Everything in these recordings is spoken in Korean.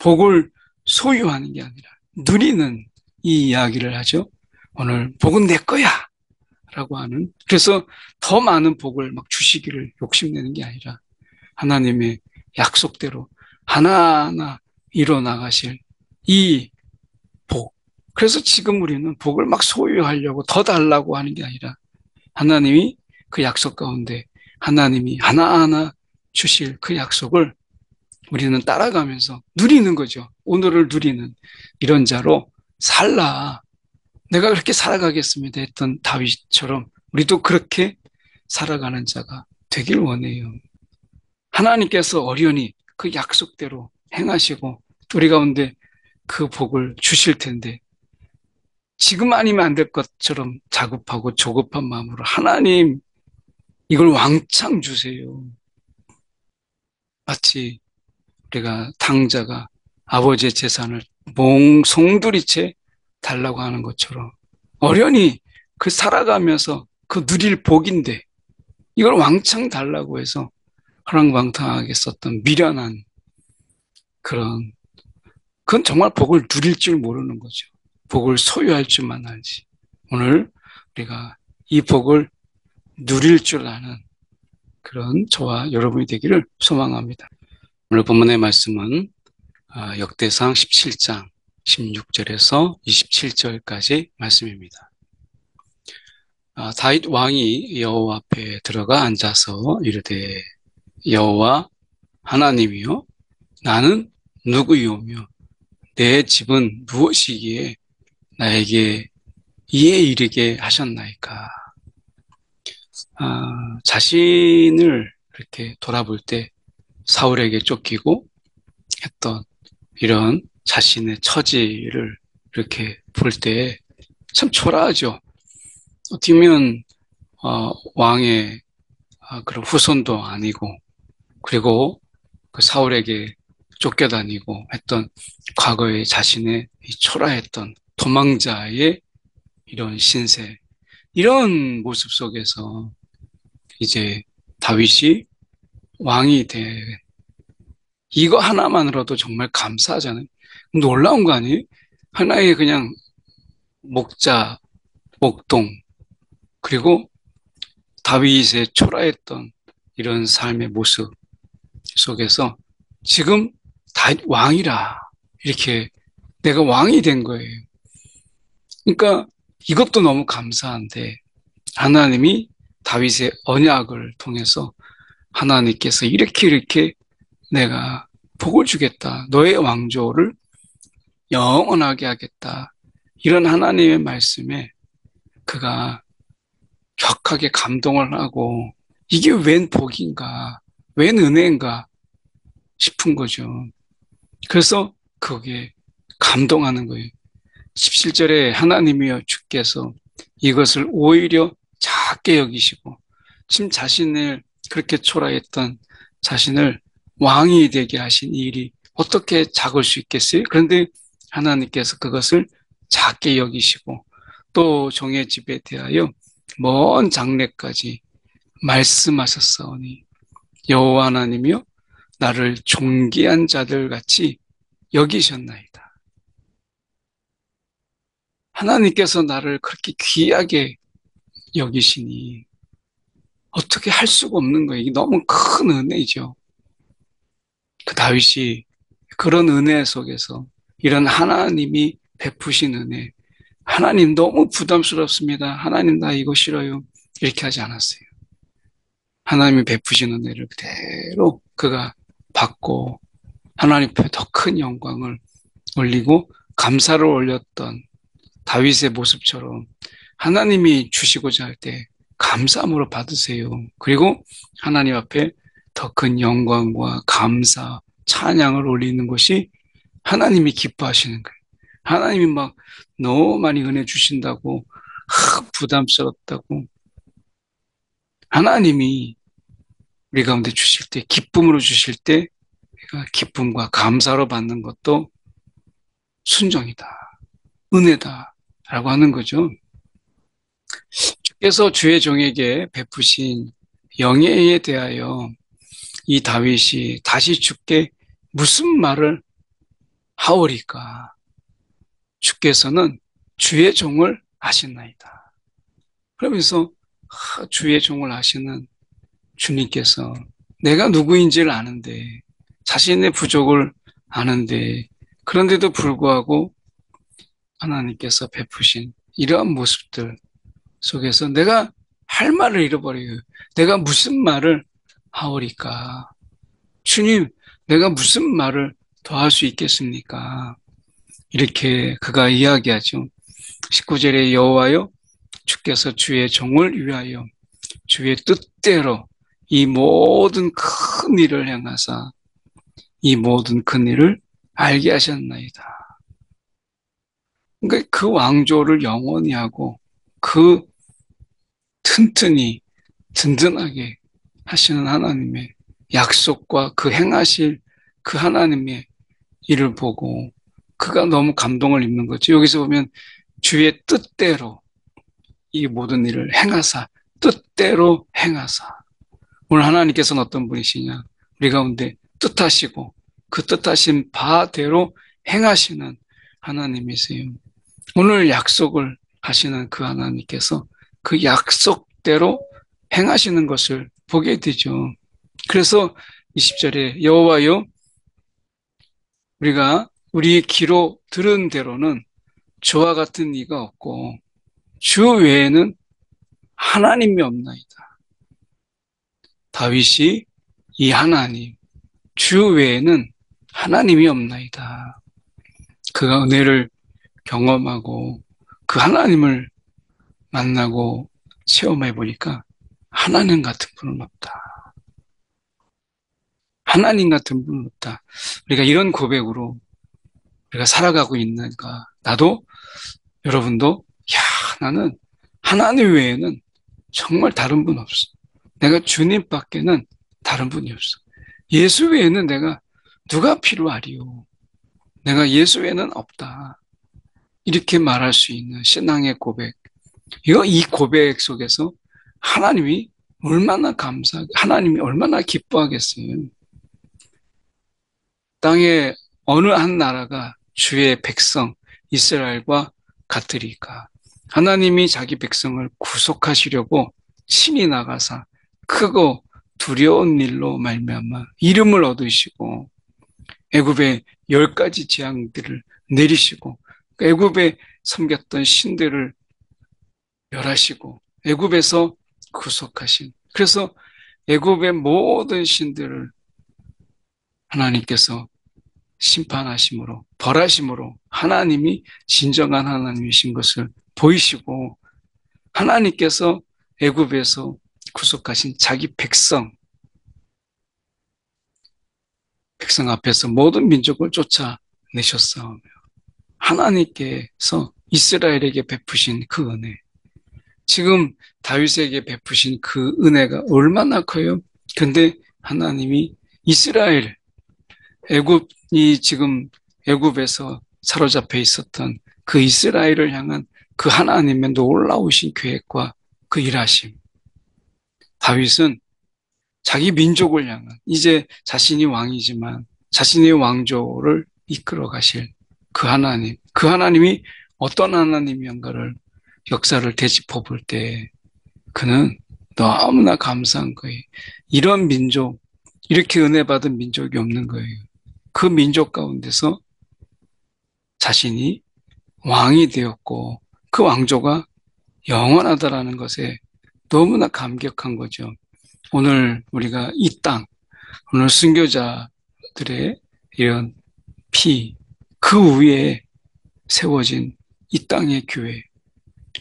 복을 소유하는 게 아니라 누리는 이 이야기를 하죠. 오늘 복은 내 거야 라고 하는, 그래서 더 많은 복을 막 주시기를 욕심내는 게 아니라 하나님의 약속대로 하나하나 이뤄나가실 이 복. 그래서 지금 우리는 복을 막 소유하려고 더 달라고 하는 게 아니라 하나님이 그 약속 가운데 하나님이 하나하나 주실 그 약속을 우리는 따라가면서 누리는 거죠. 오늘을 누리는 이런 자로 살라. 내가 그렇게 살아가겠습니다 했던 다윗처럼 우리도 그렇게 살아가는 자가 되길 원해요. 하나님께서 어련히 그 약속대로 행하시고 우리 가운데 그 복을 주실 텐데 지금 아니면 안 될 것처럼 자급하고 조급한 마음으로 하나님 이걸 왕창 주세요. 마치 우리가 당자가 아버지의 재산을 몽송두리째 달라고 하는 것처럼 어련히 그 살아가면서 그 누릴 복인데 이걸 왕창 달라고 해서 허랑방탕하게 썼던 미련한 그런, 그건 정말 복을 누릴 줄 모르는 거죠. 복을 소유할 줄만 알지. 오늘 우리가 이 복을 누릴 줄 아는 그런 저와 여러분이 되기를 소망합니다. 오늘 본문의 말씀은 역대상 17장 16절에서 27절까지 말씀입니다. 다윗 왕이 여호와 앞에 들어가 앉아서 이르되 여호와 하나님이요 나는 누구이오며 내 집은 무엇이기에 나에게 이에 이르게 하셨나이까. 자신을 이렇게 돌아볼 때 사울에게 쫓기고 했던 이런 자신의 처지를 이렇게 볼 때 참 초라하죠. 어떻게 보면 왕의 그런 후손도 아니고 그리고 그 사울에게 쫓겨다니고 했던 과거의 자신의 이 초라했던 도망자의 이런 신세, 이런 모습 속에서 이제 다윗이 왕이 돼. 이거 하나만으로도 정말 감사하잖아요. 놀라운 거 아니에요? 하나의 그냥 목자, 목동, 그리고 다윗의 초라했던 이런 삶의 모습 속에서 지금 다윗 왕이라 이렇게 내가 왕이 된 거예요. 그러니까 이것도 너무 감사한데 하나님이 다윗의 언약을 통해서 하나님께서 이렇게 내가 복을 주겠다. 너의 왕조를 영원하게 하겠다. 이런 하나님의 말씀에 그가 격하게 감동을 하고 이게 웬 복인가, 웬 은혜인가 싶은 거죠. 그래서 거기에 감동하는 거예요. 17절에 하나님이여 주께서 이것을 오히려 작게 여기시고 지금 자신을 그렇게 초라했던 자신을 왕이 되게 하신 이 일이 어떻게 작을 수 있겠어요? 그런데 하나님께서 그것을 작게 여기시고 또 종의 집에 대하여 먼 장래까지 말씀하셨사오니 여호와 하나님이여 나를 존귀한 자들 같이 여기셨나이다. 하나님께서 나를 그렇게 귀하게 여기시니 어떻게 할 수가 없는 거예요. 이게 너무 큰 은혜죠. 그 다윗이 그런 은혜 속에서 이런 하나님이 베푸신 은혜, 하나님 너무 부담스럽습니다. 하나님 나 이거 싫어요. 이렇게 하지 않았어요. 하나님이 베푸신 은혜를 그대로 그가 받고 하나님 앞에 더 큰 영광을 올리고 감사를 올렸던 다윗의 모습처럼 하나님이 주시고자 할 때 감사함으로 받으세요. 그리고 하나님 앞에 더 큰 영광과 감사, 찬양을 올리는 것이 하나님이 기뻐하시는 거예요. 하나님이 막 너무 많이 은혜 주신다고 부담스럽다고 하나님이 우리 가운데 주실 때 기쁨으로 주실 때 우리가 기쁨과 감사로 받는 것도 순종이다. 은혜다. 라고 하는 거죠. 주께서 주의 종에게 베푸신 영예에 대하여 이 다윗이 다시 주께 무슨 말을 하오리까 주께서는 주의 종을 아시나이다. 그러면서 주의 종을 아시는 주님께서 내가 누구인지를 아는데 자신의 부족을 아는데 그런데도 불구하고 하나님께서 베푸신 이러한 모습들 속에서 내가 할 말을 잃어버려요. 내가 무슨 말을 하오리까? 주님, 내가 무슨 말을 더 할 수 있겠습니까? 이렇게 그가 이야기하죠. 19절에 여호와여 주께서 주의 종을 위하여 주의 뜻대로 이 모든 큰 일을 행하사 이 모든 큰 일을 알게 하셨나이다. 그러니까 그 왕조를 영원히 하고 그 튼튼히 든든하게 하시는 하나님의 약속과 그 행하실 그 하나님의 일을 보고 그가 너무 감동을 입는 거죠. 여기서 보면 주의 뜻대로 이 모든 일을 행하사 뜻대로 행하사 오늘 하나님께서는 어떤 분이시냐 우리 가운데 뜻하시고 그 뜻하신 바대로 행하시는 하나님이세요. 오늘 약속을 하시는 그 하나님께서 그 약속대로 행하시는 것을 보게 되죠. 그래서 20절에 여호와여 우리가 우리의 귀로 들은 대로는 주와 같은 이가 없고 주 외에는 하나님이 없나이다. 다윗이 이 하나님 주 외에는 하나님이 없나이다. 그가 은혜를 경험하고 그 하나님을 만나고 체험해 보니까 하나님 같은 분은 없다. 하나님 같은 분은 없다. 우리가 이런 고백으로 우리가 살아가고 있는가? 나도 여러분도 야 나는 하나님 외에는 정말 다른 분 없어. 내가 주님밖에는 다른 분이 없어. 예수 외에는 내가 누가 필요하리요? 내가 예수 외에는 없다. 이렇게 말할 수 있는 신앙의 고백. 이 고백 속에서 하나님이 얼마나 하나님이 얼마나 기뻐하겠어요. 땅의 어느 한 나라가 주의 백성 이스라엘과 같으리까. 하나님이 자기 백성을 구속하시려고 친히 나가사 크고 두려운 일로 말미암아 이름을 얻으시고 애굽의 10가지 재앙들을 내리시고 애굽에 섬겼던 신들을 멸하시고 애굽에서 구속하신 그래서 애굽의 모든 신들을 하나님께서 심판하심으로 벌하심으로 하나님이 진정한 하나님이신 것을 보이시고 하나님께서 애굽에서 구속하신 자기 백성 앞에서 모든 민족을 쫓아내셨사오며 하나님께서 이스라엘에게 베푸신 그 은혜 지금 다윗에게 베푸신 그 은혜가 얼마나 커요? 근데 하나님이 이스라엘 애굽이 지금 애굽에서 사로잡혀 있었던 그 이스라엘을 향한 그 하나님의 놀라우신 계획과 그 일하심. 다윗은 자기 민족을 향한 이제 자신이 왕이지만 자신의 왕조를 이끌어 가실 그 하나님, 그 하나님이 어떤 하나님인가를 역사를 되짚어 볼 때 그는 너무나 감사한 거예요. 이런 민족, 이렇게 은혜 받은 민족이 없는 거예요. 그 민족 가운데서 자신이 왕이 되었고 그 왕조가 영원하다라는 것에 너무나 감격한 거죠. 오늘 우리가 이 땅, 오늘 순교자들의 이런 피, 그 위에 세워진 이 땅의 교회.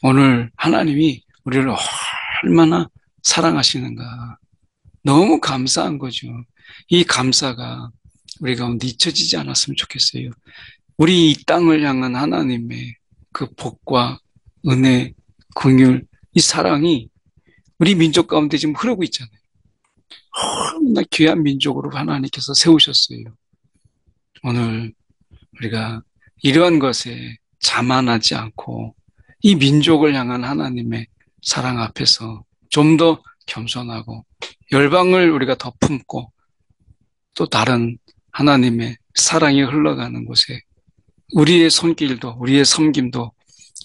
오늘 하나님이 우리를 얼마나 사랑하시는가. 너무 감사한 거죠. 이 감사가 우리 가운데 잊혀지지 않았으면 좋겠어요. 우리 이 땅을 향한 하나님의 그 복과 은혜, 긍휼, 이 사랑이 우리 민족 가운데 지금 흐르고 있잖아요. 얼마나 귀한 민족으로 하나님께서 세우셨어요. 오늘 우리가 이러한 것에 자만하지 않고 이 민족을 향한 하나님의 사랑 앞에서 좀 더 겸손하고 열방을 우리가 더 품고 또 다른 하나님의 사랑이 흘러가는 곳에 우리의 손길도, 우리의 섬김도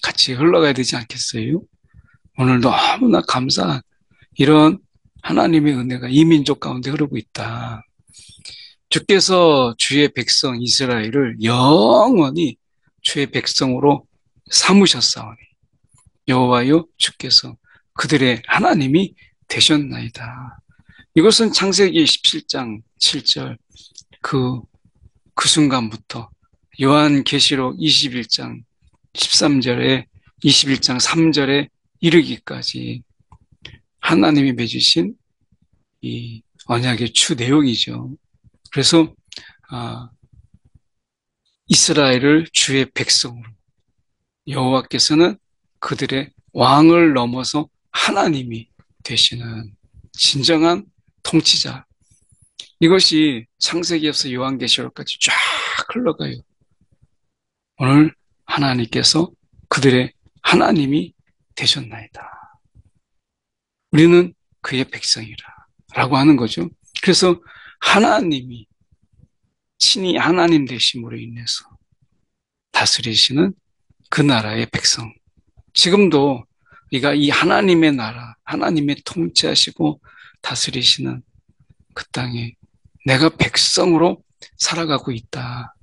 같이 흘러가야 되지 않겠어요? 오늘 너무나 감사한 이런 하나님의 은혜가 이 민족 가운데 흐르고 있다. 주께서 주의 백성 이스라엘을 영원히 주의 백성으로 삼으셨사오니 여호와여 주께서 그들의 하나님이 되셨나이다. 이것은 창세기 17장 7절 그 순간부터 요한계시록 21장 13절에 21장 3절에 이르기까지 하나님이 맺으신 이 언약의 주 내용이죠. 그래서 이스라엘을 주의 백성으로 여호와께서는 그들의 왕을 넘어서 하나님이 되시는 진정한 통치자. 이것이 창세기에서 요한계시록까지 쫙 흘러가요. 오늘 하나님께서 그들의 하나님이 되셨나이다. 우리는 그의 백성이라 라고 하는 거죠. 그래서 하나님이 친히 하나님 되심으로 인해서 다스리시는 그 나라의 백성. 지금도 우리가 이 하나님의 나라, 하나님의 통치하시고 다스리시는 그 땅에 내가 백성으로 살아가고 있다.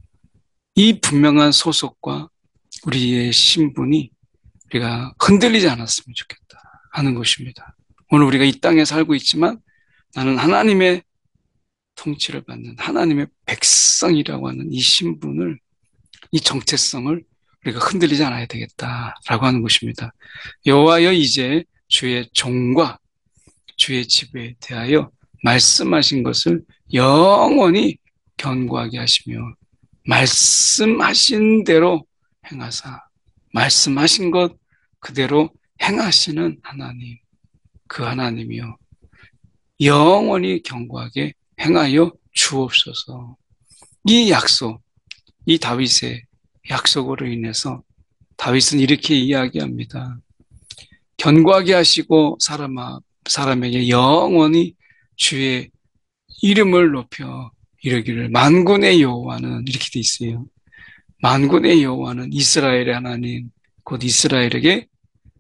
이 분명한 소속과 우리의 신분이 우리가 흔들리지 않았으면 좋겠다 하는 것입니다. 오늘 우리가 이 땅에 살고 있지만 나는 하나님의 통치를 받는 하나님의 백성이라고 하는 이 신분을, 이 정체성을 우리가 흔들리지 않아야 되겠다라고 하는 것입니다. 여호와여 이제 주의 종과 주의 집에 대하여 말씀하신 것을 영원히 견고하게 하시며 말씀하신 대로 행하사 말씀하신 것 그대로 행하시는 하나님, 그 하나님이요 영원히 견고하게 행하여 주옵소서. 이 약속, 이 다윗의 약속으로 인해서 다윗은 이렇게 이야기합니다. 견고하게 하시고 사람에게 영원히 주의 이름을 높여 이르기를 만군의 여호와는 이렇게 돼 있어요. 만군의 여호와는 이스라엘의 하나님 곧 이스라엘에게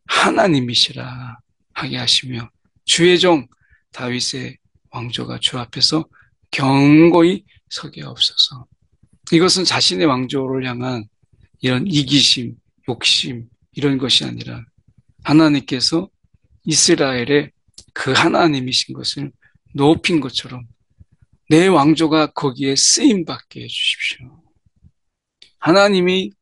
하나님이시라 하게 하시며 주의 종 다윗의 왕조가 주 앞에서 견고히 서게 없어서. 이것은 자신의 왕조를 향한 이런 이기심, 욕심 이런 것이 아니라 하나님께서 이스라엘의 그 하나님이신 것을 높인 것처럼 내 왕조가 거기에 쓰임받게 해주십시오. 하나님이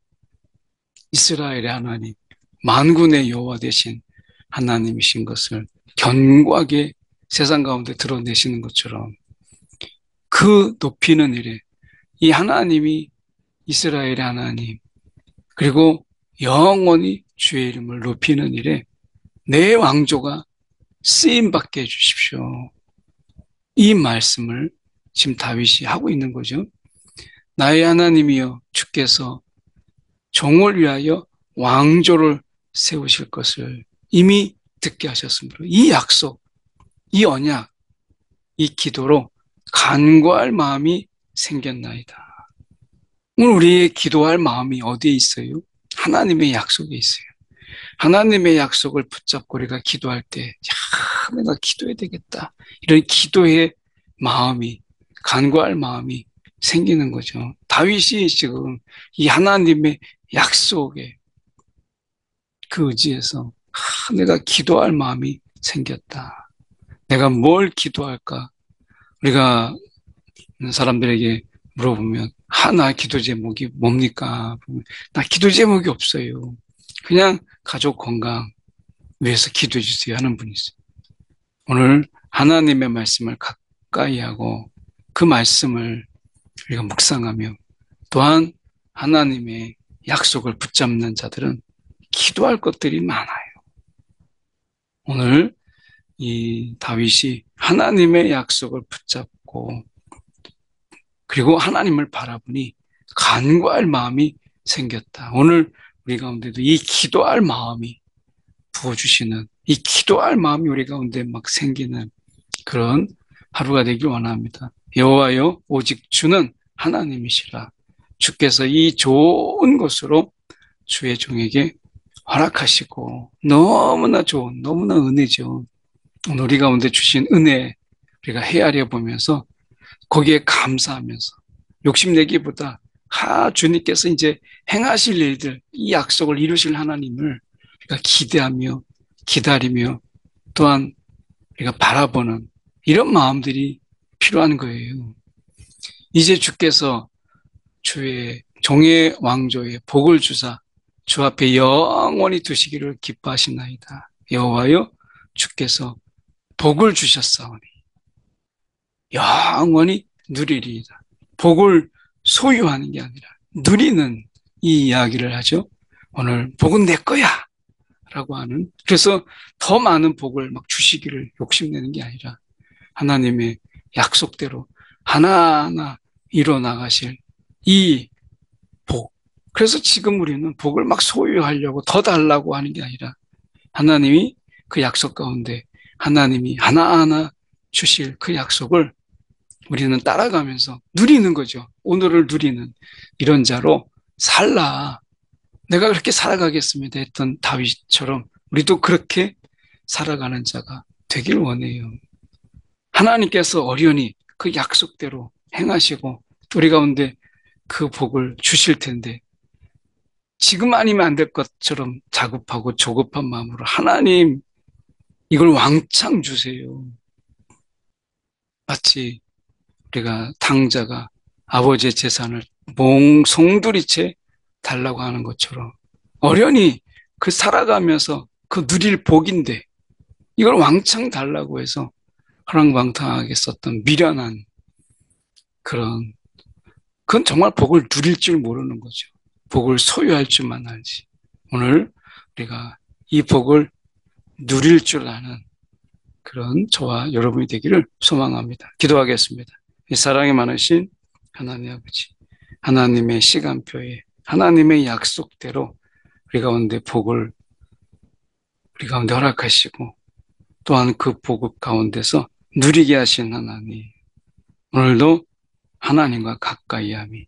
이스라엘의 하나님, 만군의 여호와 되신 하나님이신 것을 견고하게 세상 가운데 드러내시는 것처럼 그 높이는 일에 이 하나님이 이스라엘의 하나님 그리고 영원히 주의 이름을 높이는 일에 내 왕조가 쓰임받게 해주십시오. 이 말씀을 지금 다윗이 하고 있는 거죠. 나의 하나님이여 주께서 종을 위하여 왕조를 세우실 것을 이미 듣게 하셨으므로 이 약속, 이 언약, 이 기도로 간구할 마음이 생겼나이다. 오늘 우리의 기도할 마음이 어디에 있어요? 하나님의 약속에 있어요. 하나님의 약속을 붙잡고 우리가 기도할 때, 야, 내가 기도해야 되겠다. 이런 기도의 마음이, 간구할 마음이 생기는 거죠. 다윗이 지금 이 하나님의 약속에 그 의지에서 내가 기도할 마음이 생겼다. 내가 뭘 기도할까? 우리가 사람들에게 물어보면 나 기도 제목이 뭡니까? 나 기도 제목이 없어요. 그냥 가족 건강 위해서 기도해 주세요 하는 분이 있어요. 오늘 하나님의 말씀을 가까이 하고 그 말씀을 우리가 묵상하며 또한 하나님의 약속을 붙잡는 자들은 기도할 것들이 많아요. 오늘 이 다윗이 하나님의 약속을 붙잡고 그리고 하나님을 바라보니 간구할 마음이 생겼다. 오늘 우리 가운데도 이 기도할 마음이 부어주시는 이 기도할 마음이 우리 가운데 막 생기는 그런 하루가 되길 원합니다. 여호와여 오직 주는 하나님이시라. 주께서 이 좋은 것으로 주의 종에게 허락하시고 너무나 좋은, 너무나 은혜죠. 오늘 우리 가운데 주신 은혜 우리가 헤아려 보면서 거기에 감사하면서 욕심내기보다 주님께서 이제 행하실 일들, 이 약속을 이루실 하나님을 우리가 기대하며 기다리며 또한 우리가 바라보는 이런 마음들이 필요한 거예요. 이제 주께서 주의 종의 왕조에 복을 주사 주 앞에 영원히 두시기를 기뻐하시나이다. 여호와여 주께서 복을 주셨사오니 영원히 누리리이다. 복을 소유하는 게 아니라 누리는 이 이야기를 하죠. 오늘 복은 내 거야 라고 하는, 그래서 더 많은 복을 막 주시기를 욕심내는 게 아니라 하나님의 약속대로 하나하나 이뤄나가실 이 복. 그래서 지금 우리는 복을 막 소유하려고 더 달라고 하는 게 아니라 하나님이 그 약속 가운데 하나님이 하나하나 주실 그 약속을 우리는 따라가면서 누리는 거죠. 오늘을 누리는 이런 자로 살라. 내가 그렇게 살아가겠습니다 했던 다윗처럼 우리도 그렇게 살아가는 자가 되길 원해요. 하나님께서 어련히 그 약속대로 행하시고 우리 가운데 그 복을 주실 텐데 지금 아니면 안 될 것처럼 자급하고 조급한 마음으로 하나님 이걸 왕창 주세요. 마치 우리가 당자가 아버지의 재산을 몽송두리째 달라고 하는 것처럼 어련히 그 살아가면서 그 누릴 복인데 이걸 왕창 달라고 해서 허랑방탕하게 썼던 미련한 그런, 그건 정말 복을 누릴 줄 모르는 거죠. 복을 소유할 줄만 알지. 오늘 우리가 이 복을 누릴 줄 아는 그런 저와 여러분이 되기를 소망합니다. 기도하겠습니다. 이 사랑이 많으신 하나님 아버지, 하나님의 시간표에 하나님의 약속대로 우리 가운데 복을 우리 가운데 허락하시고 또한 그 복 가운데서 누리게 하신 하나님, 오늘도 하나님과 가까이함이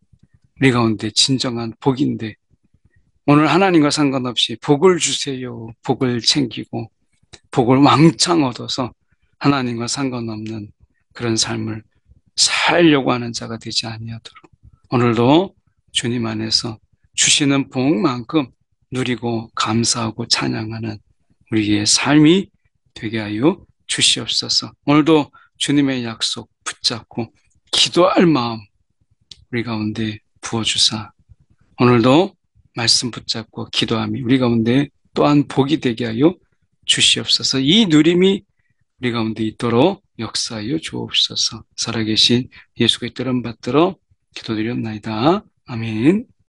우리 가운데 진정한 복인데 오늘 하나님과 상관없이 복을 주세요, 복을 챙기고 복을 왕창 얻어서 하나님과 상관없는 그런 삶을 살려고 하는 자가 되지 아니하도록 오늘도 주님 안에서 주시는 복만큼 누리고 감사하고 찬양하는 우리의 삶이 되게 하여 주시옵소서. 오늘도 주님의 약속 붙잡고 기도할 마음 우리 가운데 부어주사 오늘도 말씀 붙잡고 기도함이 우리 가운데 또한 복이 되게 하여 주시옵소서. 이 누림이 우리 가운데 있도록 역사하여 주옵소서. 살아계신 예수 그리스도를 받들어 기도드렸나이다. 아멘.